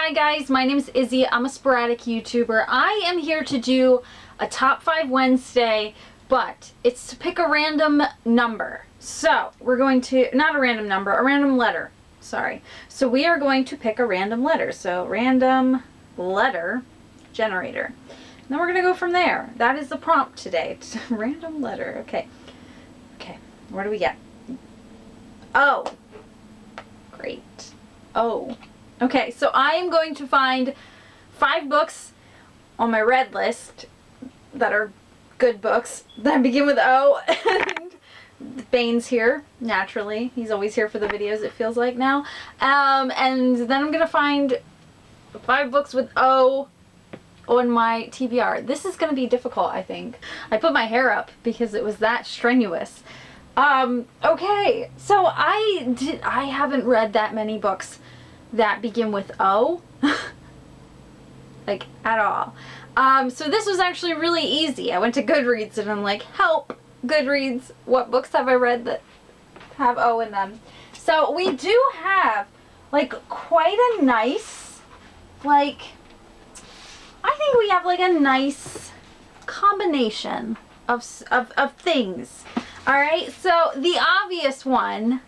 Hi guys, my name is Izzy. I'm a sporadic YouTuber. I am here to do a top 5 Wednesday, but it's to pick a random number. So we're going to, not a random number, a random letter. Sorry. So we are going to pick a random letter. So random letter generator. And then we're going to go from there. That is the prompt today. Random letter. Okay. Okay. What do we get? O. Great. O. Okay, so I am going to find 5 books on my read list that are good books that begin with O. And Bane's here, naturally. He's always here for the videos, it feels like now. And then I'm going to find 5 books with O on my TBR. This is going to be difficult, I think. I put my hair up because it was that strenuous. Okay, so I haven't read that many books that begin with O, like at all. So this was actually really easy. I went to Goodreads and I'm like, help, Goodreads, what books have I read that have O in them? So we do have like quite a nice, like, I think we have like a nice combination of things. All right, so the obvious one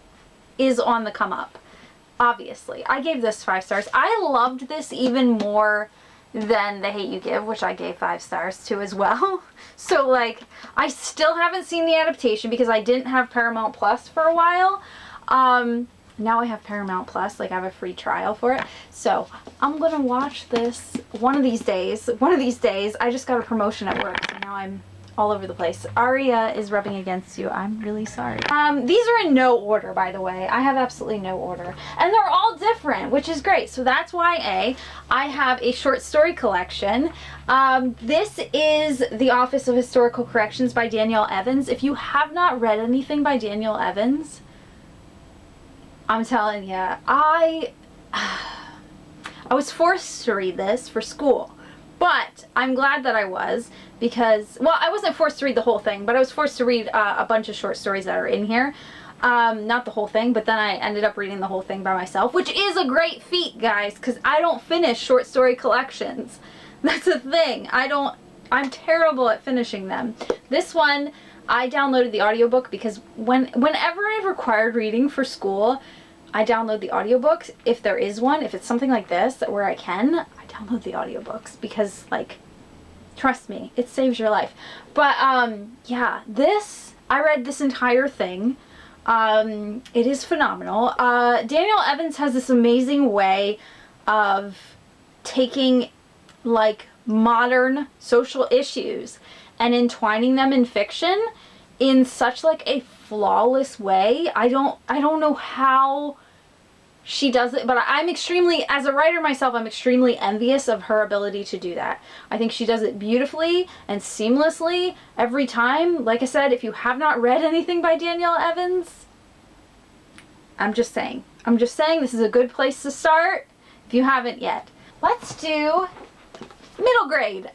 is On the Come Up. Obviously, I gave this 5 stars. I loved this even more than The Hate U Give, which I gave 5 stars to as well. So like, I still haven't seen the adaptation because I didn't have Paramount Plus for a while. Now I have Paramount Plus, like I have a free trial for it. So I'm gonna watch this one of these days. One of these days, I just got a promotion at work, so now I'm all over the place. Aria is rubbing against you. I'm really sorry. These are in no order, by the way. I have absolutely no order. And they're all different, which is great. So that's why I have a short story collection. This is The Office of Historical Corrections by Danielle Evans. If you have not read anything by Danielle Evans, I'm telling you, I was forced to read this for school. But I'm glad that I was, because, well, I wasn't forced to read the whole thing, but I was forced to read a bunch of short stories that are in here. Not the whole thing, but then I ended up reading the whole thing by myself, which is a great feat, guys, because I don't finish short story collections. That's the thing. I'm terrible at finishing them. This one, I downloaded the audiobook because whenever I've required reading for school, I download the audiobooks, if there is one. If it's something like this, where I download the audiobooks because, like, trust me, it saves your life. But yeah, I read this entire thing. It is phenomenal. Danielle Evans has this amazing way of taking like modern social issues and entwining them in fiction in such like a flawless way. I don't know how she does it, but I'm extremely, as a writer myself, I'm extremely envious of her ability to do that. I think she does it beautifully and seamlessly every time. Like I said, if you have not read anything by Danielle Evans, I'm just saying this is a good place to start if you haven't yet. Let's do middle grade.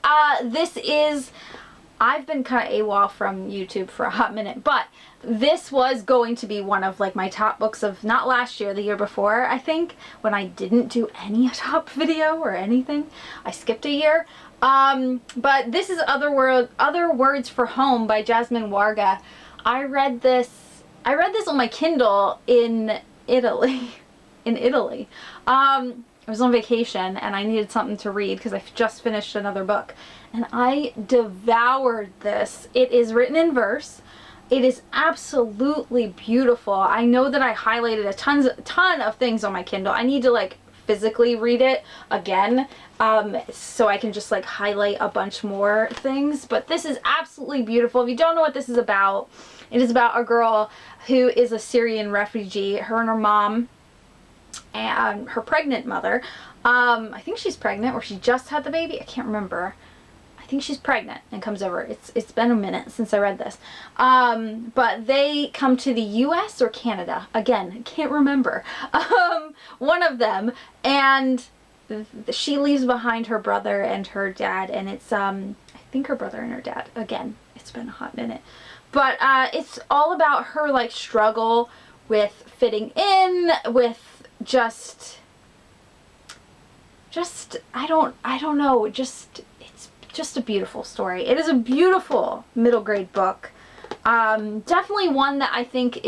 I've been kind of AWOL from YouTube for a hot minute, but this was going to be one of like my top books of, not last year, the year before, I think, when I didn't do any top video or anything. I skipped a year. But this is Other Words for Home by Jasmine Warga. I read this on my Kindle in Italy. I was on vacation and I needed something to read because I just finished another book. And I devoured this. It is written in verse. It is absolutely beautiful. I know that I highlighted a ton of things on my Kindle. I need to like physically read it again so I can just like highlight a bunch more things. But this is absolutely beautiful. If you don't know what this is about, it is about a girl who is a Syrian refugee. Her and her mom and her pregnant mother. I think she's pregnant or she just had the baby. I can't remember. I think she's pregnant and comes over. It's been a minute since I read this. But they come to the US or Canada. Again, I can't remember. One of them. And she leaves behind her brother and her dad. And it's, I think her brother and her dad. Again, it's been a hot minute. But it's all about her like struggle with fitting in, with just I don't know, it's just a beautiful story. It is a beautiful middle grade book. Definitely one that I think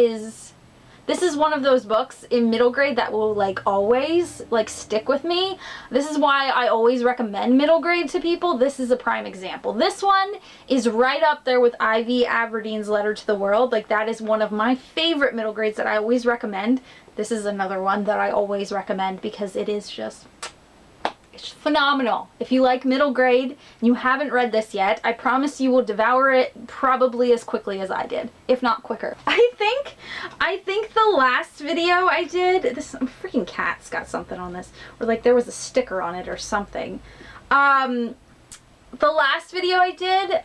this is one of those books in middle grade that will like always like stick with me. This is why I always recommend middle grade to people. This is a prime example. This one is right up there with Ivy Aberdeen's Letter to the World. Like, that is one of my favorite middle grades that I always recommend. This is another one that I always recommend because it is just, it's phenomenal. If you like middle grade and you haven't read this yet, I promise you will devour it probably as quickly as I did, if not quicker. I think the last video I did, this freaking cat's got something on this, or like there was a sticker on it or something. The last video I did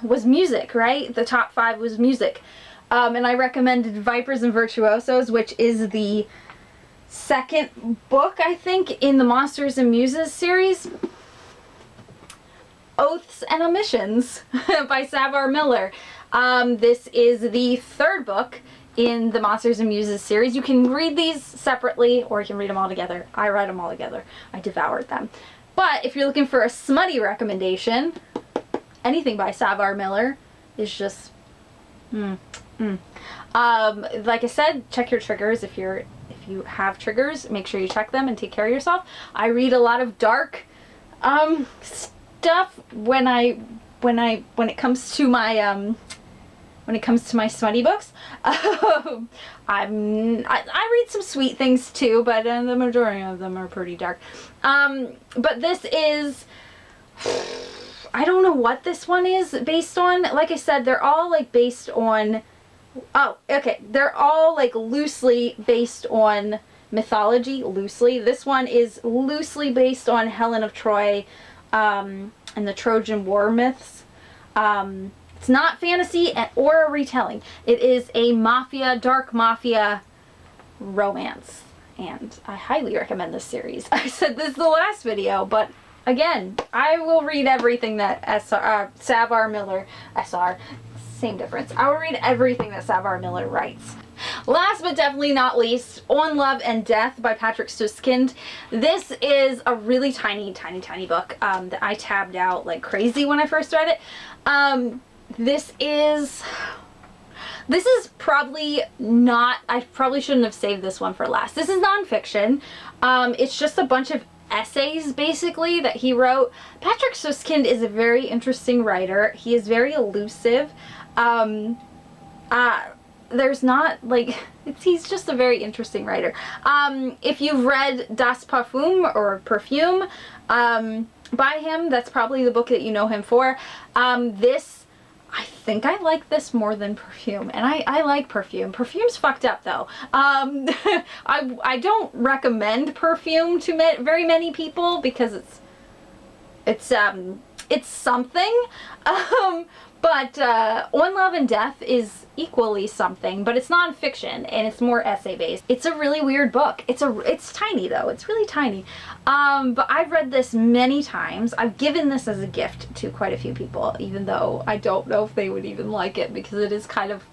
was music, right? The top 5 was music. And I recommended Vipers and Virtuosos, which is the second book, I think, in the Monsters and Muses series. Oaths and Omissions by Savar Miller. This is the third book in the Monsters and Muses series. You can read these separately or you can read them all together. I read them all together. I devoured them. But if you're looking for a smutty recommendation, anything by Savar Miller is just like I said, check your triggers. If you have triggers, make sure you check them and take care of yourself. I read a lot of dark stuff when it comes to my smutty books. I read some sweet things too, but the majority of them are pretty dark. But this is, I don't know what this one is based on. Like I said, they're all like based on, oh, okay, they're all like loosely based on mythology, loosely. This one is loosely based on Helen of Troy and the Trojan War myths. It's not fantasy or a retelling. It is a mafia, dark mafia romance. And I highly recommend this series. I said this is the last video, but again, I will read everything that Savar Miller, SR, same difference. I will read everything that Savar Miller writes. Last but definitely not least, On Love and Death by Patrick Suskind. This is a really tiny book that I tabbed out like crazy when I first read it. This is probably not, I probably shouldn't have saved this one for last. This is nonfiction. It's just a bunch of essays basically that he wrote. Patrick Suskind is a very interesting writer. He is very elusive. There's not like, he's just a very interesting writer. If you've read Das Parfum or Perfume by him, that's probably the book that you know him for. I think I like this more than Perfume, and I like Perfume. Perfume's fucked up though. I don't recommend Perfume to very many people because it's something. But On Love and Death is equally something, but it's nonfiction and it's more essay based. It's a really weird book. It's tiny though. It's really tiny. But I've read this many times. I've given this as a gift to quite a few people, even though I don't know if they would even like it because it is kind of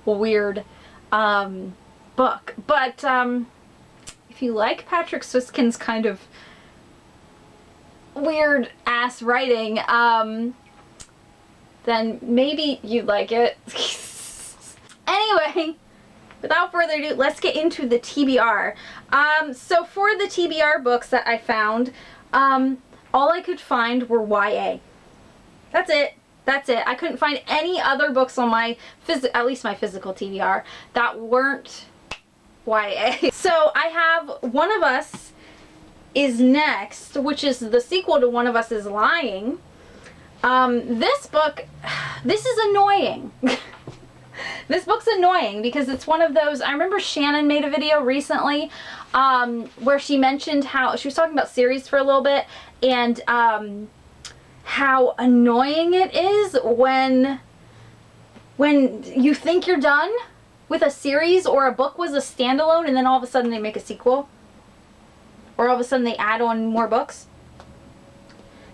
a weird book. But if you like Patrick Suskind's kind of weird ass writing, then maybe you'd like it. Anyway, without further ado, let's get into the TBR. So for the TBR books that I found, all I could find were YA. That's it. That's it. I couldn't find any other books on my, at least my physical TBR, that weren't YA. So I have One of Us Is Next, which is the sequel to One of Us Is Lying. This book, this is annoying. This book's annoying because it's one of those, I remember Shannon made a video recently where she mentioned how, she was talking about series for a little bit, and how annoying it is when you think you're done with a series or a book was a standalone and then all of a sudden they make a sequel. Or all of a sudden they add on more books.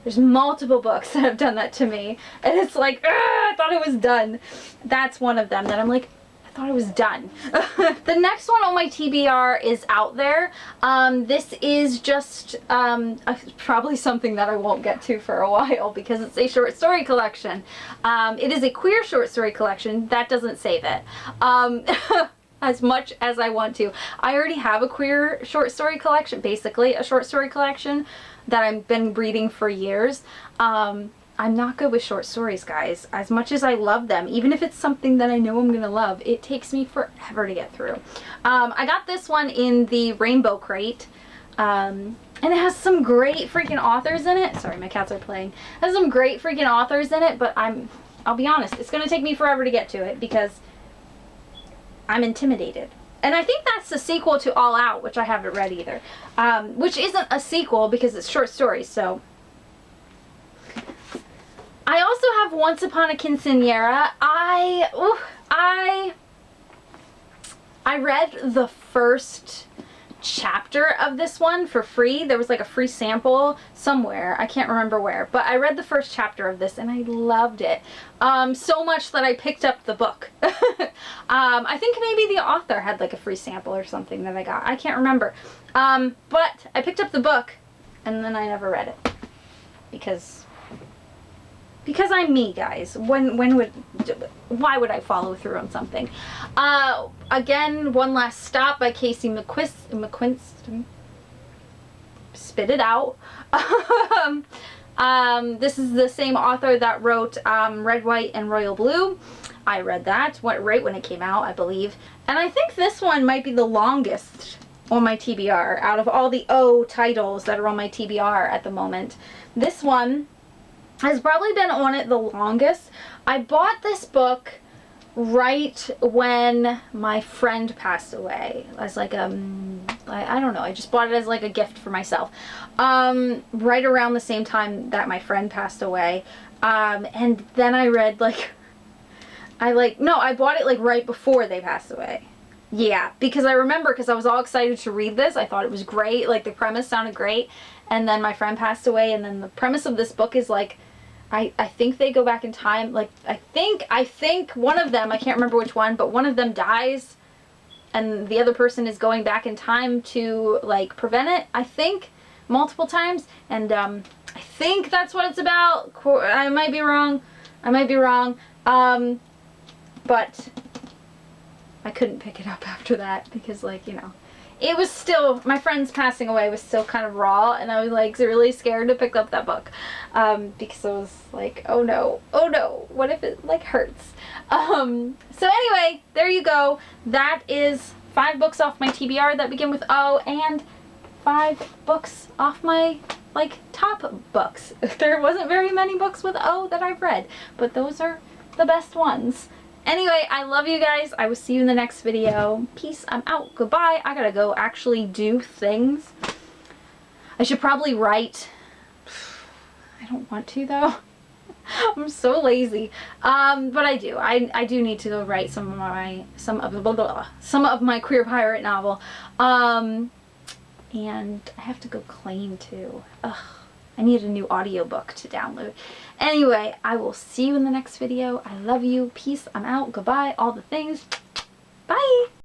There's multiple books that have done that to me. And it's like, I thought it was done. That's one of them that I'm like, I thought it was done. The next one on my TBR is Out There. This is just probably something that I won't get to for a while because it's a short story collection. It is a queer short story collection. That doesn't save it. As much as I want to. I already have a queer short story collection, basically a short story collection that I've been reading for years. I'm not good with short stories, guys. As much as I love them, even if it's something that I know I'm gonna love, it takes me forever to get through. I got this one in the Rainbow Crate, and it has some great freaking authors in it. Sorry, my cats are playing. It has some great freaking authors in it, but I'll be honest, it's gonna take me forever to get to it because I'm intimidated. And I think that's the sequel to All Out, which I haven't read either. Which isn't a sequel because it's short stories, so. I also have Once Upon a Quinceañera. I read the first chapter of this one for free. There was like a free sample somewhere. I can't remember where, but I read the first chapter of this and I loved it. So much that I picked up the book. I think maybe the author had like a free sample or something that I got. I can't remember. But I picked up the book and then I never read it because I'm me, guys. Why would I follow through on something? Again, One Last Stop by Casey McQuiston. Spit it out. This is the same author that wrote Red, White, and Royal Blue. I read that right when it came out, I believe. And I think this one might be the longest on my TBR out of all the O titles that are on my TBR at the moment. This one has probably been on it the longest. I bought this book right when my friend passed away as like I don't know, I just bought it as like a gift for myself. Right around the same time that my friend passed away. And then I read I bought it like right before they passed away. Yeah, because I remember, because I was all excited to read this. I thought it was great, like the premise sounded great, and then my friend passed away, and then the premise of this book is like, I think they go back in time, like, I think one of them, I can't remember which one, but one of them dies, and the other person is going back in time to, like, prevent it, I think, multiple times, and, I think that's what it's about. I might be wrong, but I couldn't pick it up after that, because, like, you know, it was still, my friend's passing away was still kind of raw, and I was like really scared to pick up that book, because I was like, oh no, what if it like hurts? So anyway, there you go. That is 5 books off my TBR that begin with O, and 5 books off my like top books. There wasn't very many books with O that I've read, but those are the best ones. Anyway, I love you guys. I will see you in the next video. Peace. I'm out. Goodbye. I gotta go actually do things. I should probably write. I don't want to though. I'm so lazy. But I do. I do need to go write some of my queer pirate novel. And I have to go claim too. Ugh. I need a new audiobook to download. Anyway, I will see you in the next video. I love you. Peace. I'm out. Goodbye. All the things. Bye.